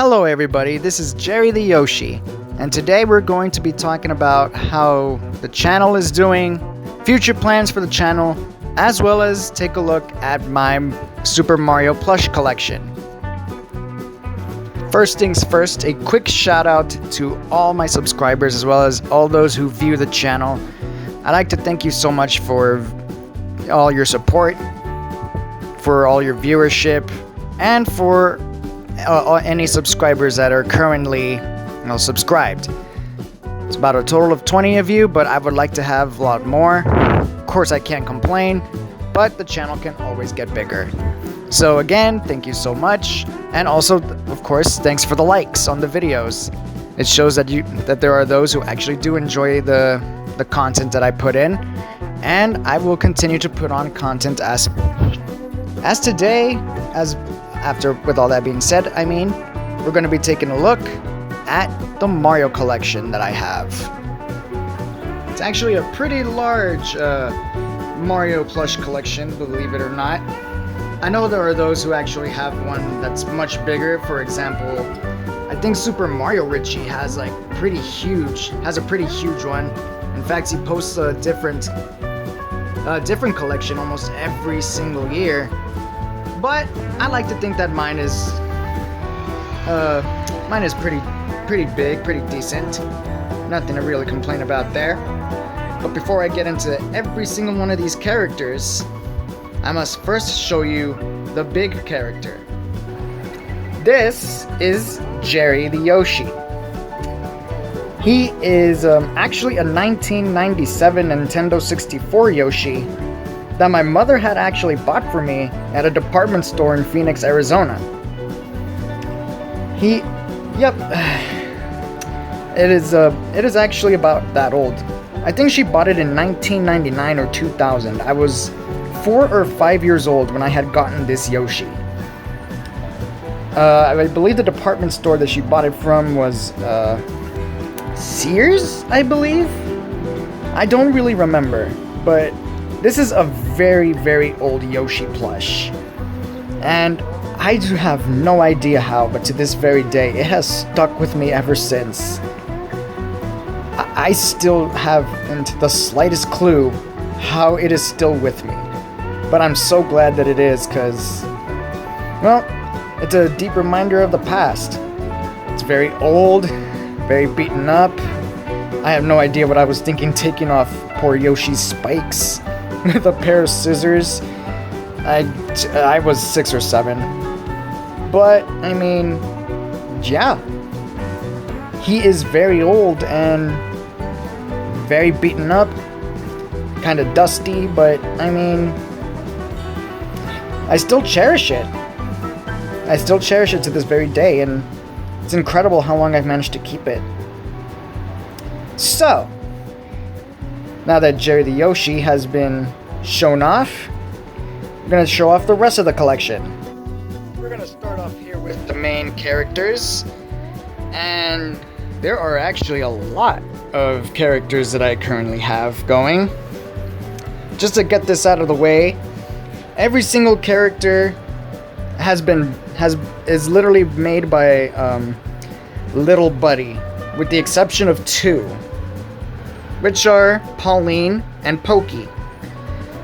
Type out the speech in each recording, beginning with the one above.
Hello everybody, this is Jerry the Yoshi, and today we're going to be talking about how the channel is doing, future plans for the channel, as well as take a look at my Super Mario Plush collection. First things first, a quick shout out to all my subscribers as well as all those who view the channel. I'd like to thank you so much for all your support, for all your viewership, and for any subscribers that are currently subscribed. It's about a total of 20 of you, but I would like to have a lot more. Of course, I can't complain, but the channel can always get bigger. So again, thank you so much, and also, of course, thanks for the likes on the videos. It shows that there are those who actually do enjoy the content that I put in, and I will continue to put on content as today, with all that being said, we're going to be taking a look at the Mario collection that I have. It's actually a pretty large Mario plush collection, believe it or not. I know there are those who actually have one that's much bigger. For example, I think Super Mario Richie has a pretty huge one. In fact, he posts a different collection almost every single year. But I like to think that mine is pretty big, pretty decent. Nothing to really complain about there. But before I get into every single one of these characters, I must first show you the big character. This is Jerry the Yoshi. He is actually a 1997 Nintendo 64 Yoshi that my mother had actually bought for me at a department store in Phoenix, Arizona. It is actually about that old. I think she bought it in 1999 or 2000. I was 4 or 5 years old when I had gotten this Yoshi. I believe the department store that she bought it from was Sears, I believe? I don't really remember, but this is a very, very old Yoshi plush. And I do have no idea how, but to this very day, it has stuck with me ever since. I still haven't the slightest clue how it is still with me. But I'm so glad that it is, because, well, it's a deep reminder of the past. It's very old, very beaten up. I have no idea what I was thinking taking off poor Yoshi's spikes with a pair of scissors. I was 6 or 7. But, yeah. He is very old and very beaten up. Kind of dusty, but, I still cherish it. I still cherish it to this very day, and it's incredible how long I've managed to keep it. So, now that Jerry the Yoshi has been shown off, we're going to show off the rest of the collection. We're going to start off here with the main characters, and there are actually a lot of characters that I currently have going. Just to get this out of the way, every single character is literally made by Little Buddy, with the exception of 2, which are Pauline and Pokey.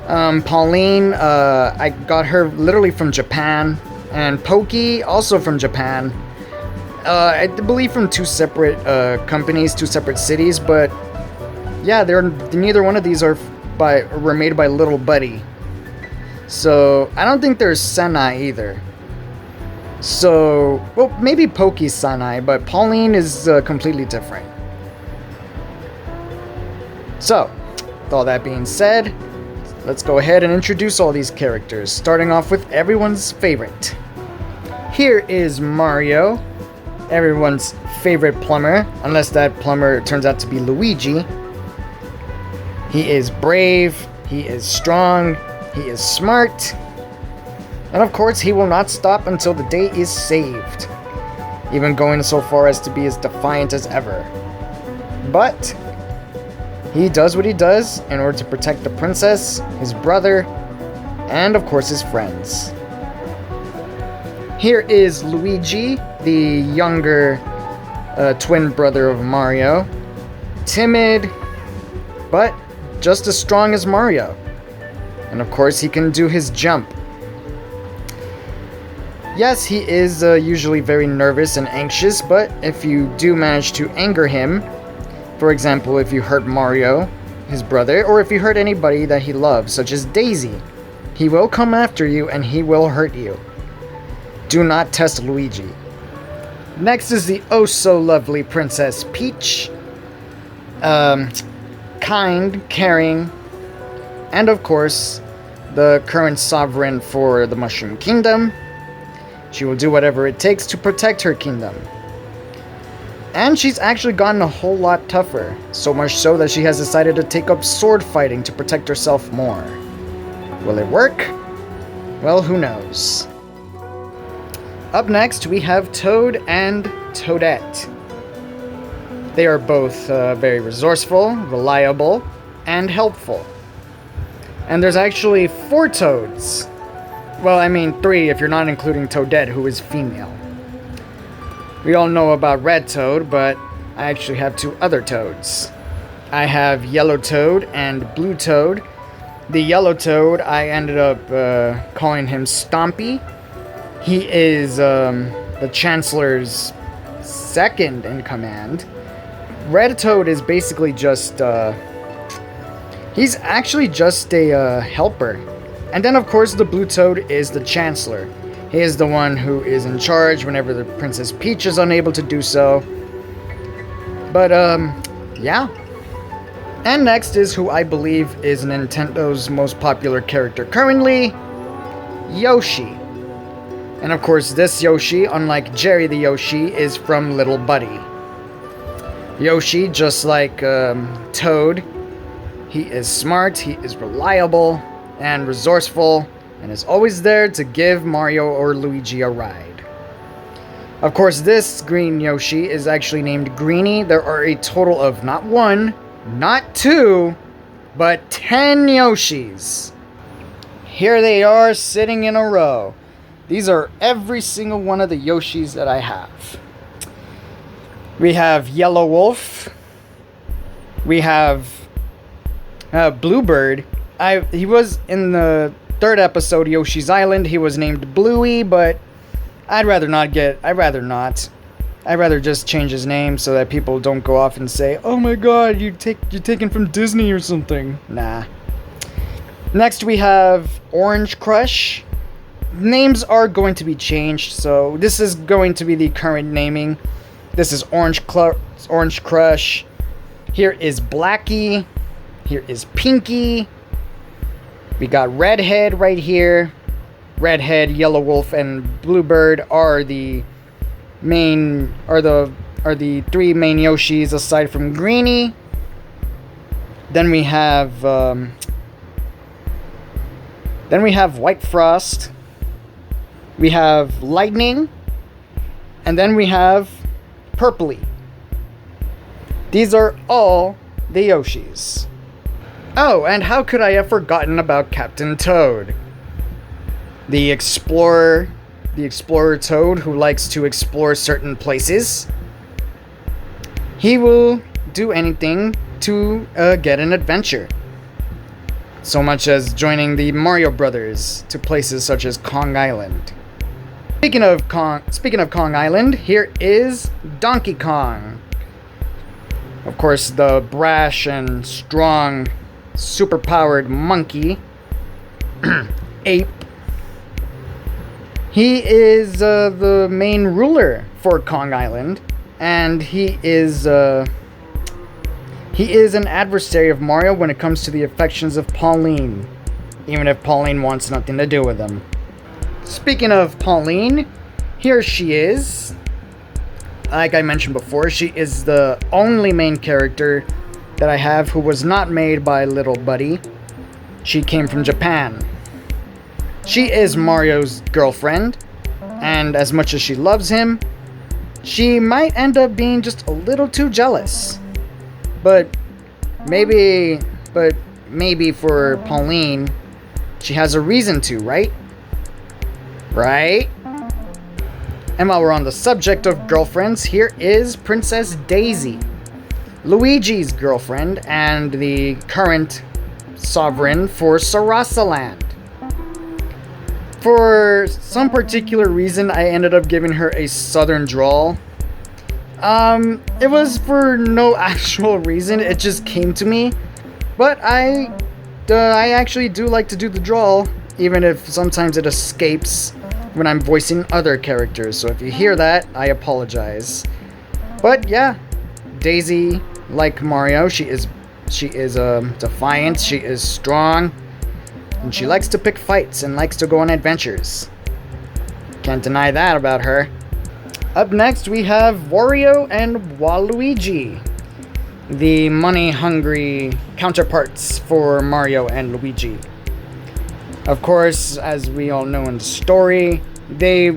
Pauline, I got her literally from Japan, and Pokey also from Japan. I believe from 2 separate companies, 2 separate cities, but yeah, neither one of these were made by Little Buddy. So I don't think there's Senai either. So, well, maybe Pokey's Senai, but Pauline is completely different. So, with all that being said, let's go ahead and introduce all these characters, starting off with everyone's favorite. Here is Mario, everyone's favorite plumber, unless that plumber turns out to be Luigi. He is brave, he is strong, he is smart, and of course he will not stop until the day is saved, even going so far as to be as defiant as ever. But he does what he does in order to protect the princess, his brother, and of course his friends. Here is Luigi, the younger twin brother of Mario. Timid, but just as strong as Mario. And of course, he can do his jump. Yes, he is usually very nervous and anxious, but if you do manage to anger him, for example, if you hurt Mario, his brother, or if you hurt anybody that he loves, such as Daisy, he will come after you and he will hurt you. Do not test Luigi. Next is the oh-so-lovely Princess Peach. Kind, caring, and of course, the current sovereign for the Mushroom Kingdom. She will do whatever it takes to protect her kingdom. And she's actually gotten a whole lot tougher, so much so that she has decided to take up sword fighting to protect herself more. Will it work? Well, who knows. Up next, we have Toad and Toadette. They are both very resourceful, reliable, and helpful. And there's actually 4 Toads. Well, I mean 3 if you're not including Toadette, who is female. We all know about Red Toad, but I actually have 2 other Toads. I have Yellow Toad and Blue Toad. The Yellow Toad, I ended up calling him Stompy. He is the Chancellor's second in command. Red Toad is basically just, he's actually just a helper. And then, of course, the Blue Toad is the Chancellor. He is the one who is in charge whenever the Princess Peach is unable to do so. But, yeah. And next is who I believe is Nintendo's most popular character currently, Yoshi. And of course, this Yoshi, unlike Jerry the Yoshi, is from Little Buddy. Yoshi, just like Toad, he is smart, he is reliable, and resourceful, and is always there to give Mario or Luigi a ride. Of course, this green Yoshi is actually named Greenie. There are a total of not 1, not 2, but 10 Yoshis. Here they are sitting in a row. These are every single one of the Yoshis that I have. We have Yellow Wolf. We have Bluebird. He was in the 3rd episode, Yoshi's Island. He was named Bluey, but I'd rather not. I'd rather just change his name so that people don't go off and say, "Oh my God, you're taken from Disney or something." Nah. Next we have Orange Crush. Names are going to be changed, so this is going to be the current naming. This is Orange Crush. Here is Blackie. Here is Pinky. We got Redhead right here. Redhead, Yellow Wolf, and Bluebird are the 3 main Yoshis aside from Greenie. Then we have White Frost. We have Lightning. And then we have Purpley. These are all the Yoshis. Oh, and how could I have forgotten about Captain Toad? The explorer Toad who likes to explore certain places. He will do anything to get an adventure. So much as joining the Mario Brothers to places such as Kong Island. Speaking of Kong Island, here is Donkey Kong. Of course, the brash and strong, super-powered monkey, ape. He is the main ruler for Kong Island, and he is an adversary of Mario when it comes to the affections of Pauline, even if Pauline wants nothing to do with him. Speaking of Pauline, here she is. Like I mentioned before, she is the only main character that I have who was not made by Little Buddy. She came from Japan. She is Mario's girlfriend, and as much as she loves him, she might end up being just a little too jealous. But maybe for Pauline, she has a reason to, right? Right? And while we're on the subject of girlfriends, here is Princess Daisy, Luigi's girlfriend and the current sovereign for Sarasaland. For some particular reason, I ended up giving her a southern drawl. It was for no actual reason, it just came to me. But I actually do like to do the drawl, even if sometimes it escapes when I'm voicing other characters. So if you hear that, I apologize. But yeah, Daisy, like Mario, she is defiant, she is strong, and she likes to pick fights and likes to go on adventures. Can't deny that about her. Up next, we have Wario and Waluigi, the money-hungry counterparts for Mario and Luigi. Of course, as we all know in the story, they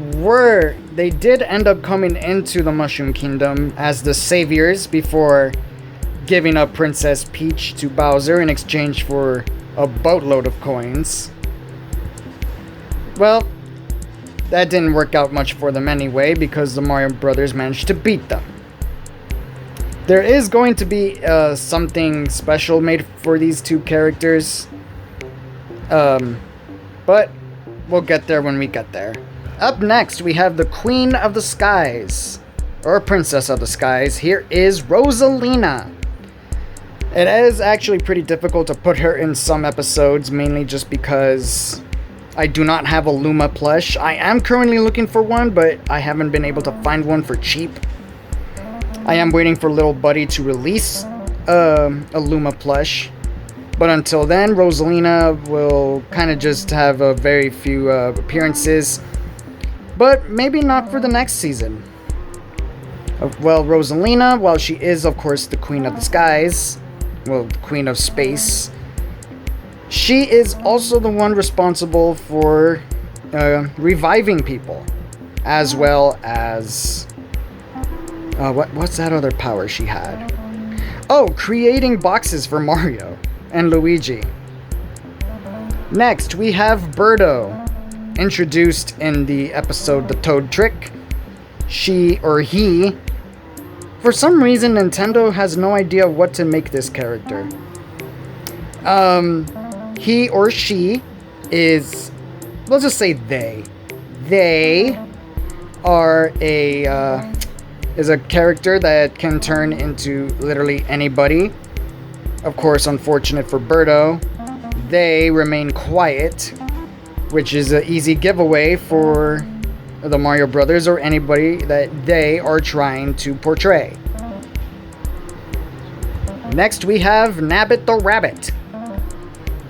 did end up coming into the Mushroom Kingdom as the saviors before giving up Princess Peach to Bowser in exchange for a boatload of coins. Well, that didn't work out much for them anyway, because the Mario Brothers managed to beat them. There is going to be something special made for these two characters. But we'll get there when we get there. Up next, we have the Queen of the Skies, or Princess of the Skies. Here is Rosalina. It is actually pretty difficult to put her in some episodes, mainly just because I do not have a Luma plush. I am currently looking for one, but I haven't been able to find one for cheap. I am waiting for Little Buddy to release a Luma plush. But until then, Rosalina will kind of just have a very few appearances. But maybe not for the next season. Well, Rosalina, while she is, of course, the Queen of the Skies, well, the Queen of Space, she is also the one responsible for reviving people. As well as... what's that other power she had? Oh, creating boxes for Mario and Luigi. Next, we have Birdo, introduced in the episode The Toad Trick. She, or he, for some reason Nintendo has no idea what to make this character. He or she is, let's just say they. They are is a character that can turn into literally anybody. Of course, unfortunate for Birdo, they remain quiet, which is an easy giveaway for the Mario Brothers or anybody that they are trying to portray. Next, we have Nabbit the Rabbit,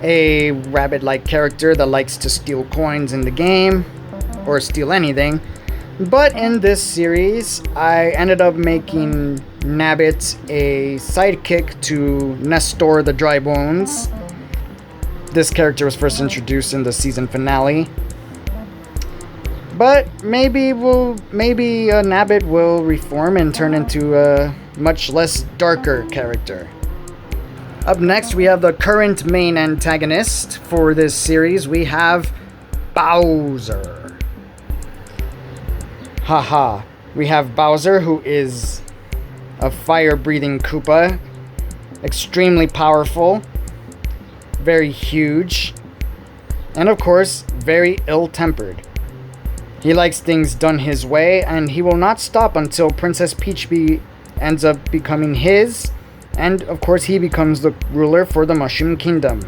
a rabbit-like character that likes to steal coins in the game, or steal anything. But in this series, I ended up making Nabbit a sidekick to Nestor the Dry Bones. This character was first introduced in the season finale. But maybe Nabbit will reform and turn into a much less darker character. Up next, we have the current main antagonist for this series. We have Bowser. Haha. We have Bowser, who is a fire-breathing Koopa. Extremely powerful. Very huge. And of course, very ill-tempered. He likes things done his way, and he will not stop until Princess Peach ends up becoming his. And of course, he becomes the ruler for the Mushroom Kingdom.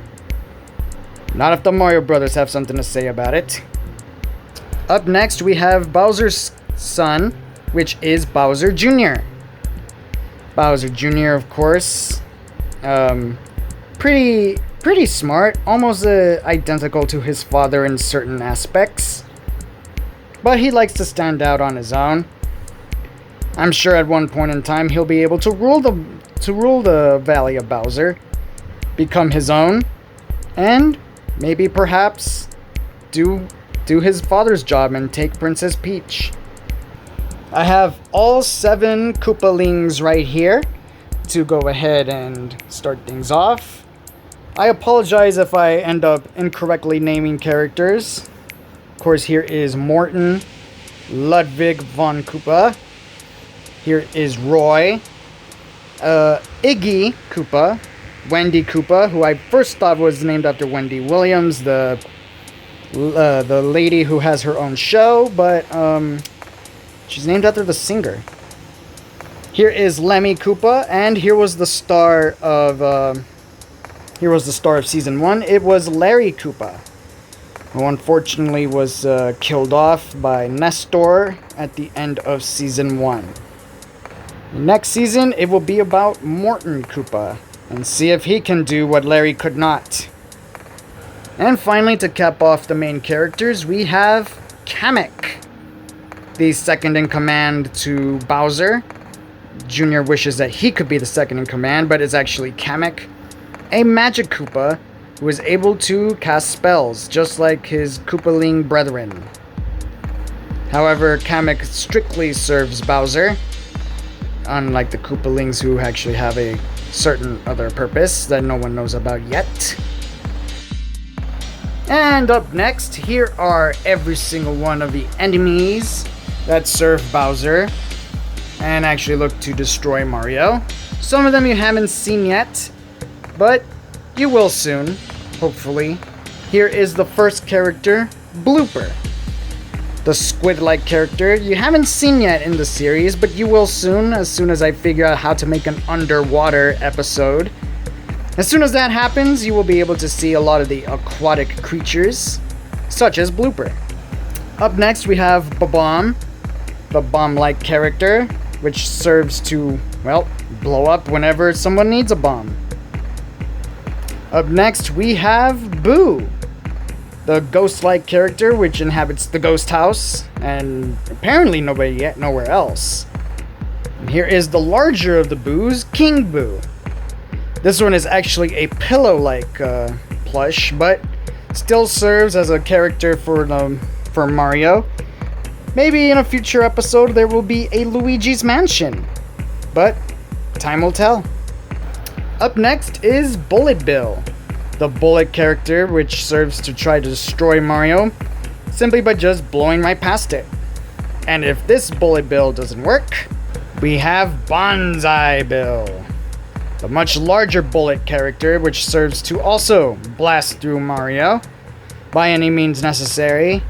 Not if the Mario Brothers have something to say about it. Up next, we have Bowser's son, which is Bowser Jr. Bowser Jr., of course, pretty smart, almost identical to his father in certain aspects, but he likes to stand out on his own. I'm sure at one point in time he'll be able to rule the Valley of Bowser, become his own, and maybe perhaps do his father's job and take Princess Peach. I have all 7 Koopalings right here to go ahead and start things off. I apologize if I end up incorrectly naming characters. Of course, here is Morton, Ludwig von Koopa. Here is Roy. Iggy Koopa. Wendy Koopa, who I first thought was named after Wendy Williams, the lady who has her own show, but she's named after the singer. Here is Lemmy Koopa, and here was the star of season 1. It was Larry Koopa, who unfortunately was killed off by Nestor at the end of season 1. Next season, it will be about Morton Koopa, and see if he can do what Larry could not. And finally, to cap off the main characters, we have Kamek, the second in command to Bowser. Junior wishes that he could be the second in command, but it's actually Kamek, a magic Koopa who is able to cast spells, just like his Koopaling brethren. However, Kamek strictly serves Bowser, unlike the Koopalings who actually have a certain other purpose that no one knows about yet. And up next, here are every single one of the enemies that serve Bowser and actually look to destroy Mario. Some of them you haven't seen yet, but you will soon, hopefully. Here is the first character, Blooper. The squid-like character you haven't seen yet in the series, but you will soon as I figure out how to make an underwater episode. As soon as that happens, you will be able to see a lot of the aquatic creatures, such as Blooper. Up next, we have Bob-omb, the bomb-like character, which serves to, well, blow up whenever someone needs a bomb. Up next, we have Boo, the ghost-like character which inhabits the ghost house, and apparently nowhere else. And here is the larger of the Boos, King Boo. This one is actually a pillow-like plush, but still serves as a character for Mario. Maybe in a future episode there will be a Luigi's Mansion, but time will tell. Up next is Bullet Bill, the bullet character which serves to try to destroy Mario simply by just blowing right past it. And if this Bullet Bill doesn't work, we have Bonsai Bill, the much larger bullet character which serves to also blast through Mario by any means necessary.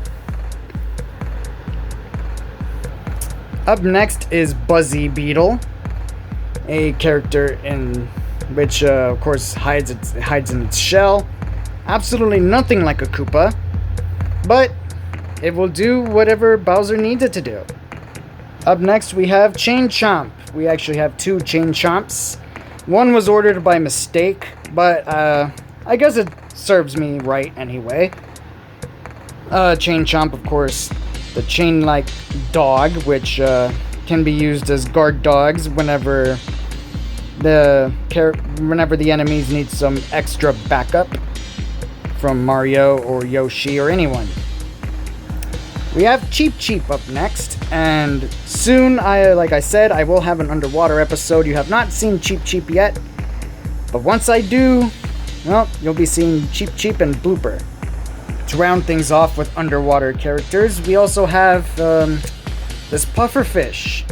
Up next is Buzzy Beetle, a character in which of course hides in its shell. Absolutely nothing like a Koopa, but it will do whatever Bowser needs it to do. Up next we have Chain Chomp. We actually have two Chain Chomps. One was ordered by mistake, but I guess it serves me right anyway. Chain Chomp, of course, the chain-like dog, which can be used as guard dogs whenever the enemies need some extra backup from Mario or Yoshi or anyone. We have Cheep Cheep up next, and soon, like I said, I will have an underwater episode. You have not seen Cheep Cheep yet, but once I do, well, you'll be seeing Cheep Cheep and Blooper. To round things off with underwater characters, we also have this pufferfish,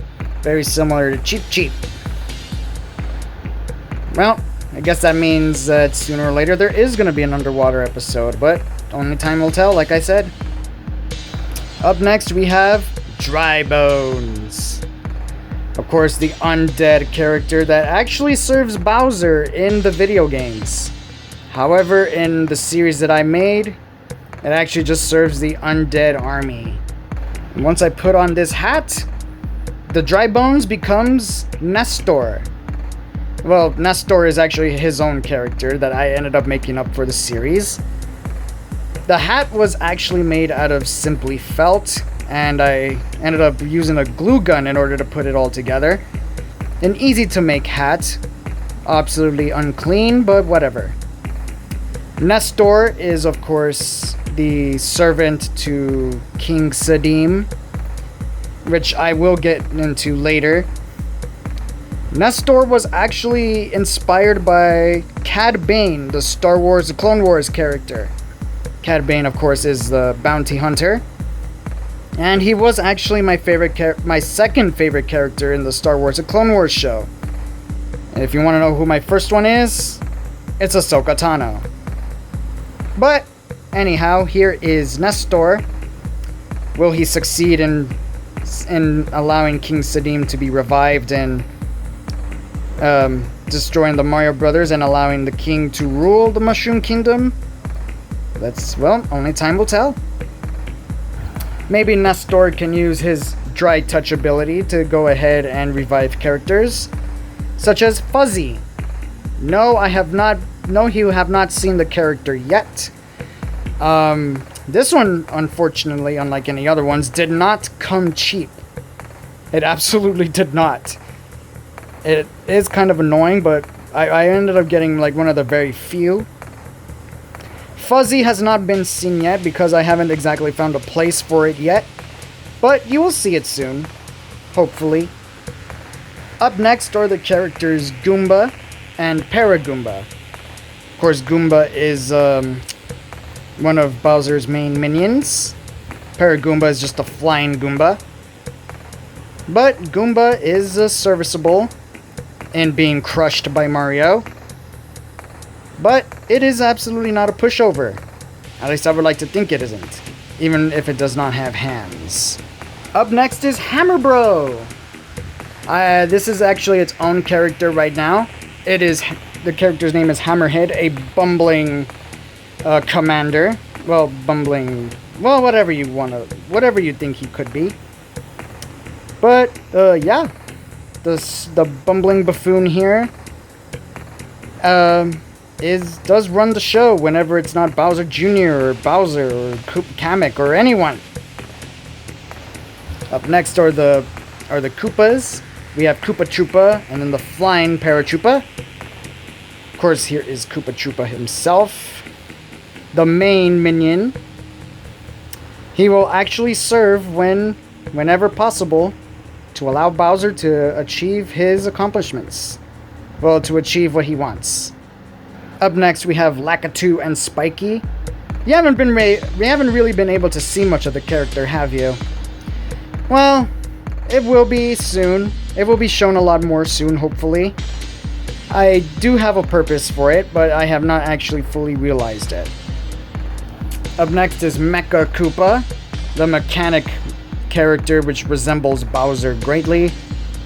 very similar to Cheep Cheep. Well, I guess that means that sooner or later there is going to be an underwater episode, but only time will tell, like I said. Up next, we have Dry Bones. Of course, the undead character that actually serves Bowser in the video games. However, in the series that I made, it actually just serves the undead army. And once I put on this hat, the Dry Bones becomes Nestor. Well, Nestor is actually his own character that I ended up making up for the series. The hat was actually made out of simply felt, and I ended up using a glue gun in order to put it all together. An easy to make hat, absolutely unclean, but whatever. Nestor is, of course, the servant to King Sadim, which I will get into later. Nestor was actually inspired by Cad Bane, the Clone Wars character. Cad Bane, of course, is the bounty hunter. And he was actually my second favorite character in the Star Wars: A Clone Wars show. And if you want to know who my first one is, it's Ahsoka Tano. But anyhow, here is Nestor. Will he succeed in allowing King Sadim to be revived and destroying the Mario Brothers and allowing the king to rule the Mushroom Kingdom? Only time will tell. Maybe Nestor can use his dry touch ability to go ahead and revive characters, such as Fuzzy. No, you have not seen the character yet. This one, unfortunately, unlike any other ones, did not come cheap. It absolutely did not. It is kind of annoying, but I ended up getting like one of the very few. Fuzzy has not been seen yet because I haven't exactly found a place for it yet, but you will see it soon, hopefully. Up next are the characters Goomba and Paragoomba. Of course, Goomba is one of Bowser's main minions. Paragoomba is just a flying Goomba. But Goomba is serviceable in being crushed by Mario. But it is absolutely not a pushover. At least I would like to think it isn't, even if it does not have hands. Up next is Hammer Bro. This is actually its own character right now. The character's name is Hammerhead, a bumbling commander. Whatever you think he could be. But yeah, the bumbling buffoon here does run the show whenever it's not Bowser Jr. or Bowser or Kamek or anyone. Up next are the Koopas. We have Koopa Troopa and then the flying Paratroopa. Of course, here is Koopa Troopa himself, the main minion. He will actually serve whenever possible to allow Bowser to achieve his accomplishments. Well, to achieve what he wants. Up next, we have Lakitu and Spiky. We haven't really been able to see much of the character, have you? Well, it will be soon. It will be shown a lot more soon, hopefully. I do have a purpose for it, but I have not actually fully realized it. Up next is Mecha Koopa, the mechanic character which resembles Bowser greatly.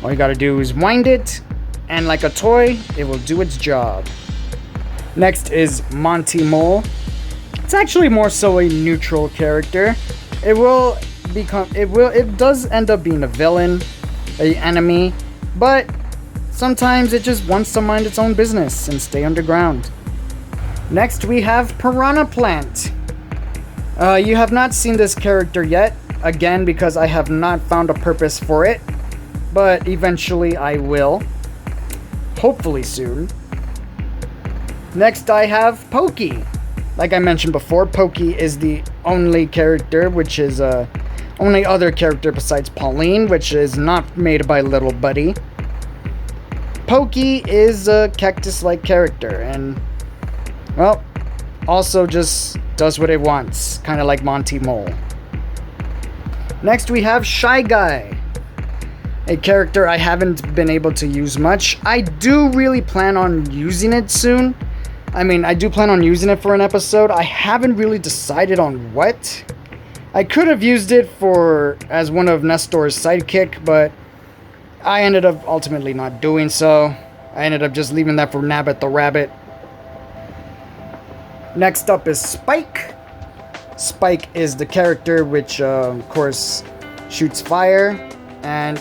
All you gotta do is wind it, and like a toy, it will do its job. Next is Monty Mole. It's actually more so a neutral character. It does end up being a villain, an enemy, but sometimes it just wants to mind its own business and stay underground. Next we have Piranha Plant. You have not seen this character yet, again because I have not found a purpose for it, but eventually I will. Hopefully soon. Next I have Pokey. Like I mentioned before, Pokey is the only character only other character besides Pauline, which is not made by Little Buddy. Pokey is a cactus-like character, and, well, also just does what it wants, kind of like Monty Mole. Next we have Shy Guy, a character I haven't been able to use much. I do really plan on using it soon. I do plan on using it for an episode. I haven't really decided on what. I could have used it as one of Nestor's sidekick, but I ended up ultimately not doing so. I ended up just leaving that for Nabbit the Rabbit. Next up is Spike. Spike is the character which, of course, shoots fire. And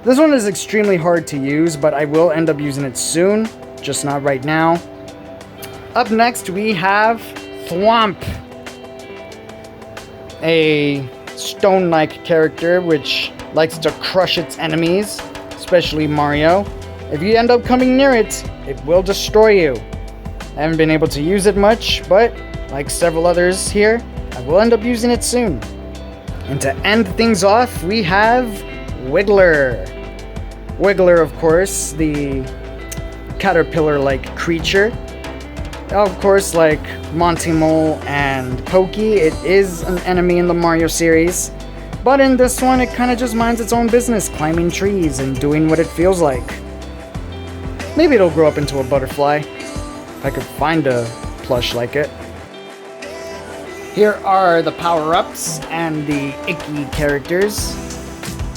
this one is extremely hard to use, but I will end up using it soon. Just not right now. Up next, we have Thwomp, a stone-like character which likes to crush its enemies, especially Mario. If you end up coming near it, it will destroy you. I haven't been able to use it much, but like several others here, I will end up using it soon. And to end things off, we have Wiggler. Wiggler, of course, the caterpillar-like creature. Of course, like Monty Mole and Pokey, it is an enemy in the Mario series. But in this one, it kind of just minds its own business, climbing trees and doing what it feels like. Maybe it'll grow up into a butterfly, if I could find a plush like it. Here are the power-ups and the icky characters.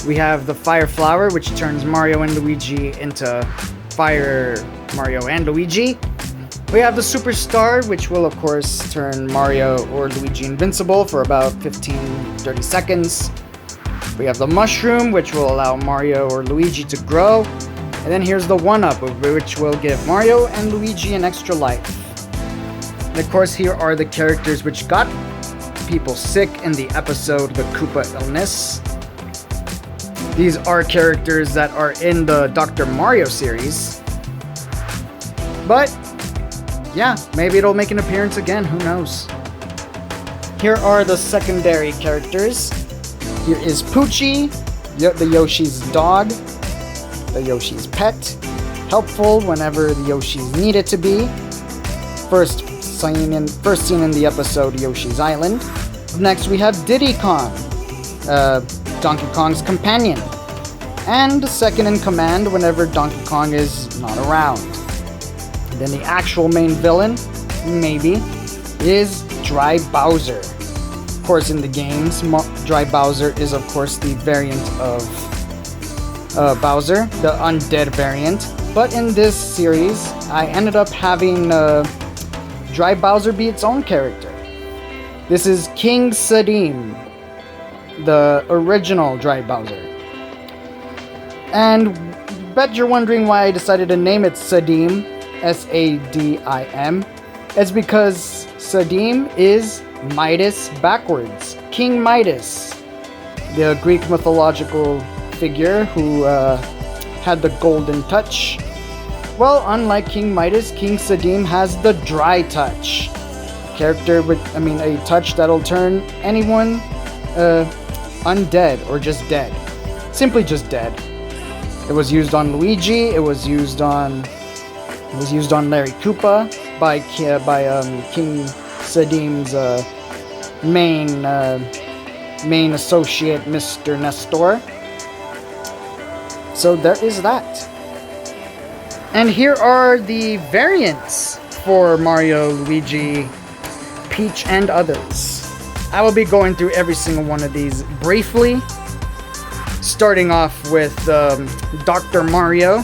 We have the Fire Flower, which turns Mario and Luigi into Fire Mario and Luigi. We have the Superstar, which will of course turn Mario or Luigi invincible for about 15-30 seconds. We have the Mushroom, which will allow Mario or Luigi to grow. And then here's the 1-up, which will give Mario and Luigi an extra life. And of course, here are the characters which got people sick in the episode The Koopa Illness. These are characters that are in the Dr. Mario series. But yeah, maybe it'll make an appearance again, who knows. Here are the secondary characters. Here is Poochie, the Yoshi's dog, the Yoshi's pet, helpful whenever the Yoshis need it to be. First seen in the episode Yoshi's Island. Next we have Diddy Kong, Donkey Kong's companion, and second in command whenever Donkey Kong is not around. Then the actual main villain, maybe, is Dry Bowser. Of course, in the games, Dry Bowser is, of course, the variant of Bowser, the undead variant. But in this series, I ended up having Dry Bowser be its own character. This is King Sadim, the original Dry Bowser. And bet you're wondering why I decided to name it Sadim. S-A-D-I-M. It's because Sadim is Midas backwards. King Midas, the Greek mythological figure who had the golden touch. Well, unlike King Midas, King Sadim has the dry touch. A touch that'll turn anyone undead or just dead. Simply just dead. It was used on Luigi, it was used on Larry Koopa by King Sadim's main associate, Mr. Nestor. So there is that. And here are the variants for Mario, Luigi, Peach, and others. I will be going through every single one of these briefly, starting off with Dr. Mario.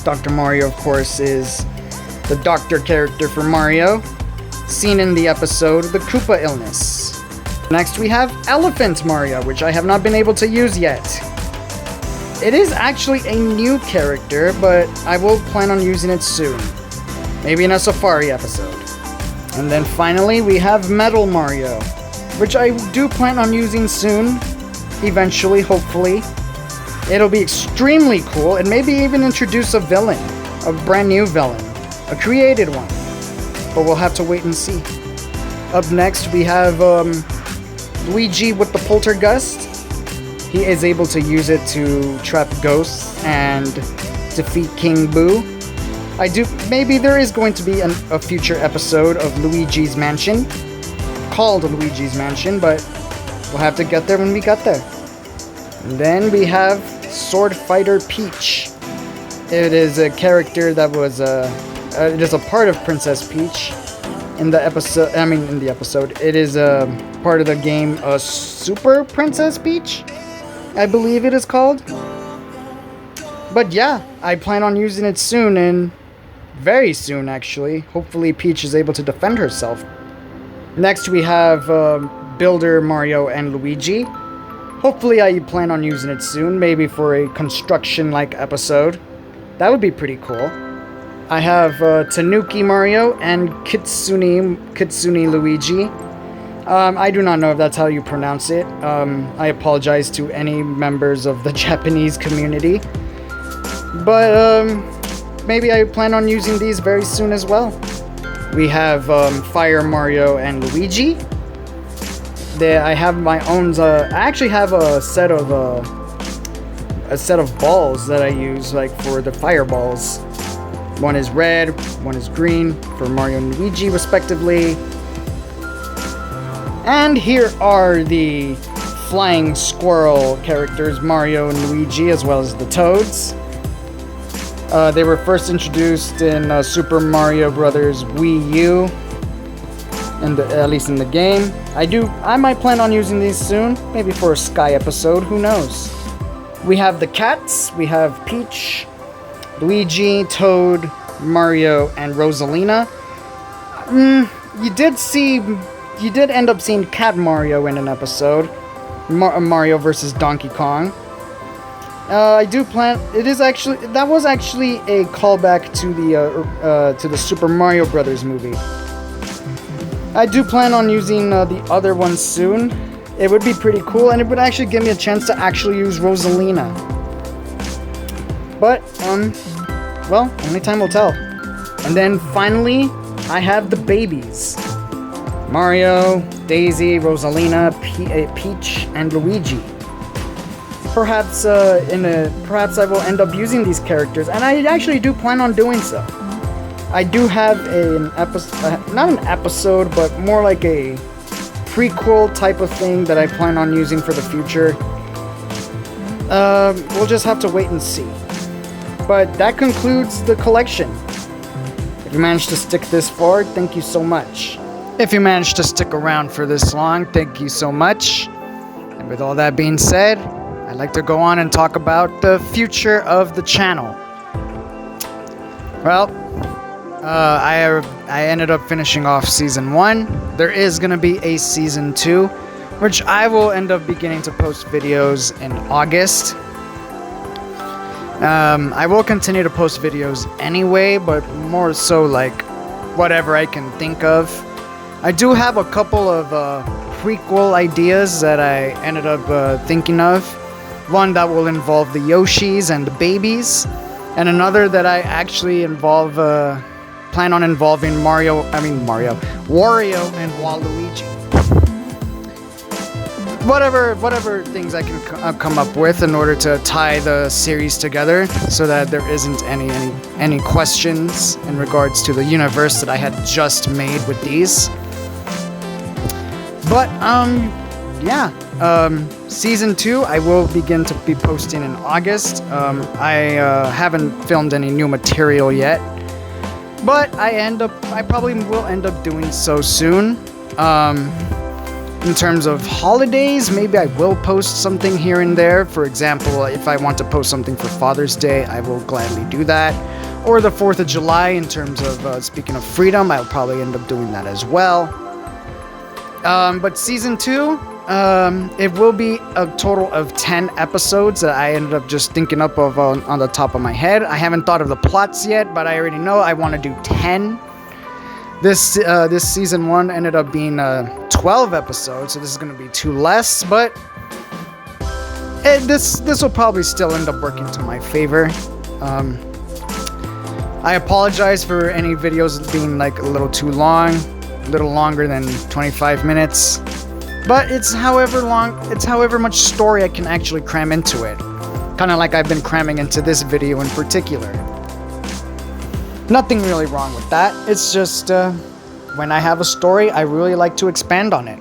Dr. Mario, of course, is the doctor character for Mario, seen in the episode The Koopa Illness. Next we have Elephant Mario, which I have not been able to use yet. It is actually a new character, but I will plan on using it soon. Maybe in a Safari episode. And then finally we have Metal Mario, which I do plan on using soon, eventually, hopefully. It'll be extremely cool, and maybe even introduce a villain, a brand new villain, a created one. But we'll have to wait and see. Up next we have Luigi with the Poltergust. He is able to use it to trap ghosts and defeat King Boo. Maybe there is going to be a future episode of Luigi's Mansion, called Luigi's Mansion, but we'll have to get there when we get there. And then we have Sword Fighter Peach. It is a character that was it is a part of Princess Peach in the episode. It is a part of the game Super Princess Peach, I believe it is called. But yeah, I plan on using it soon, and very soon actually. Hopefully Peach is able to defend herself. Next we have Builder Mario and Luigi. Hopefully I plan on using it soon, maybe for a construction-like episode. That would be pretty cool. I have Tanuki Mario and Kitsune Luigi. I do not know if that's how you pronounce it. I apologize to any members of the Japanese community. But maybe I plan on using these very soon as well. We have Fire Mario and Luigi. I have my own. I actually have a set of balls that I use, like for the fireballs. One is red, one is green for Mario and Luigi, respectively. And here are the flying squirrel characters, Mario and Luigi, as well as the Toads. They were first introduced in Super Mario Bros. Wii U, at least in the game. I might plan on using these soon, maybe for a Sky episode, who knows. We have the cats, we have Peach, Luigi, Toad, Mario, and Rosalina. You did end up seeing Cat Mario in an episode, Mario vs. Donkey Kong. I do plan. That was actually a callback to the Super Mario Brothers movie. I do plan on using the other one soon. It would be pretty cool, and it would actually give me a chance to actually use Rosalina. But well, only time will tell. And then finally, I have the babies: Mario, Daisy, Rosalina, Peach, and Luigi. Perhaps I will end up using these characters, and I actually do plan on doing so. I do have an episode, not an episode, but more like a prequel type of thing that I plan on using for the future. We'll just have to wait and see. But that concludes the collection. If you managed to stick this far, thank you so much. If you managed to stick around for this long, thank you so much. And with all that being said, I'd like to go on and talk about the future of the channel. Well, I ended up finishing off Season 1. There is going to be a Season 2, which I will end up beginning to post videos in August. I will continue to post videos anyway, but more so like whatever I can think of. I do have a couple of prequel ideas that I ended up thinking of. One that will involve the Yoshis and the babies, and another that I actually plan on involving Wario and Waluigi. Whatever things I can come up with in order to tie the series together, so that there isn't any questions in regards to the universe that I had just made with these. But yeah, Season 2 I will begin to be posting in August. I haven't filmed any new material yet, but I probably will end up doing so soon. In terms of holidays, maybe I will post something here and there. For example, if I want to post something for Father's Day, I will gladly do that. Or the 4th of July, in terms of speaking of freedom, I'll probably end up doing that as well. But Season 2, it will be a total of 10 episodes that I ended up just thinking up of on the top of my head. I haven't thought of the plots yet, but I already know I want to do 10. This Season 1 ended up being 12 episodes, so this is going to be 2 less, but this will probably still end up working to my favor. I apologize for any videos being like a little too long, a little longer than 25 minutes, but it's however much story I can actually cram into it, kind of like I've been cramming into this video in particular. Nothing really wrong with that. It's just when I have a story, I really like to expand on it.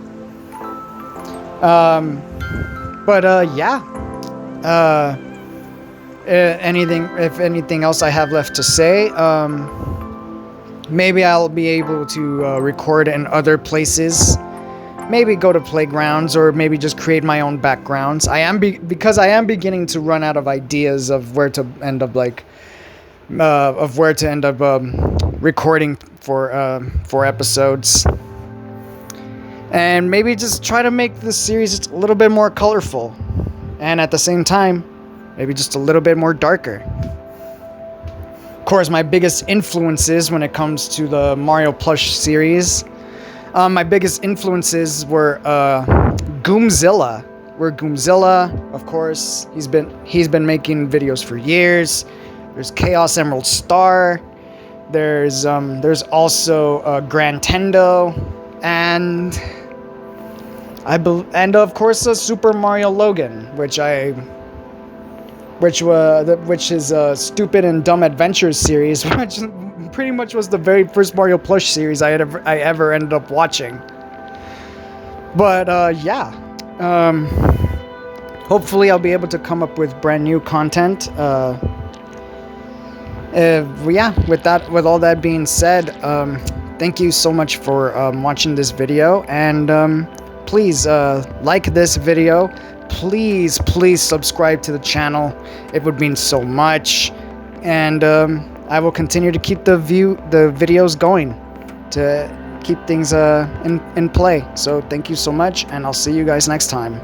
Yeah. If anything else I have left to say, maybe I'll be able to record in other places. Maybe go to playgrounds, or maybe just create my own backgrounds. Because I am beginning to run out of ideas of where to end up recording for episodes, and maybe just try to make this series just a little bit more colorful, and at the same time maybe just a little bit more darker. Of course, my biggest influences when it comes to the Mario Plush series, my biggest influences were Goomzilla. Of course, he's been making videos for years. There's Chaos Emerald Star. There's also Grand Tendo, and of course Super Mario Logan, which I which is a Stupid and Dumb Adventures series, which pretty much was the very first Mario Plush series I ever ended up watching. But yeah, hopefully I'll be able to come up with brand new content. Yeah, with all that being said, thank you so much for watching this video, and please like this video. Please subscribe to the channel. It would mean so much, and I will continue to keep the videos going to keep things in play. So thank you so much, and I'll see you guys next time.